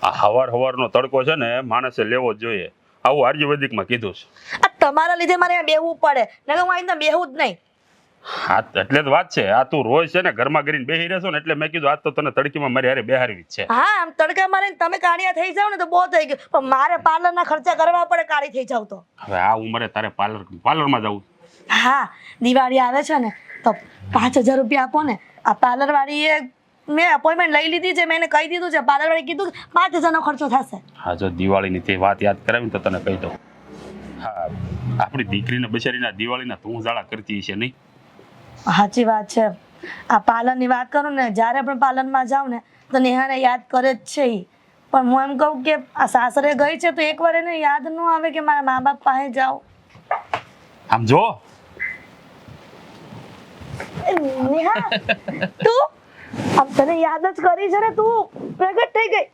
આ હવારનો તડકો છે ને માણસે લેવો જ જોઈએ. આવું આયુર્વેદિકમાં કીધું છે. આ તમારા લીધે મારે અહીંયા બેહવું પડે નકર હું અહીંયા બેહું જ નહીં. હા એટલે જ વાત છે. આ તું રોજ છે ને ઘરમાં કરીને બેહી રહેશો ને એટલે મેં કીધું આજ તો તને તડકીમાં મારી હારે બેહારવી જ છે. હા આમ તડકા મારે તમે કાળિયા થઈ જાવ ને તો બહુ થઈ ગયું, પણ મારે પાર્લરના ખર્ચા કરવા પડે કાળી થઈ જાવ તો. હવે આ ઉંમરે તારે પાર્લરમાં જવું. હા દિવાળી આવે છે ને તો 5000 રૂપિયા આપો ને. આ પાર્લર વાળીએ મેં અપોઇન્ટમેન્ટ લઈ લીધી છે, મેં એને કહી દીધું છે. પાર્લર વાળી કીધું 5000 નો ખર્ચો થશે. હા જો દિવાળીની તે વાત યાદ કરાવીને તો તને કહી દઉં. હા આપણી દીકરીને બચારીના દિવાળીના તું જાળા કરતી છે નહીં? સાચી વાત છે. આ પાર્લરની વાત કરું ને જ્યારે પણ પાર્લરમાં જાઉં ને તો નેહાને યાદ કરે જ છે ઈ. પણ હું એમ કહું કે આ સાસરે ગઈ છે તો એકવાર એને યાદ ન આવે કે મારા મા બાપ પાસે જાઉં. આમ જો નેહા તું આમ તને યાદ જ કરી છે ને, તું પ્રગટ થઈ ગઈ.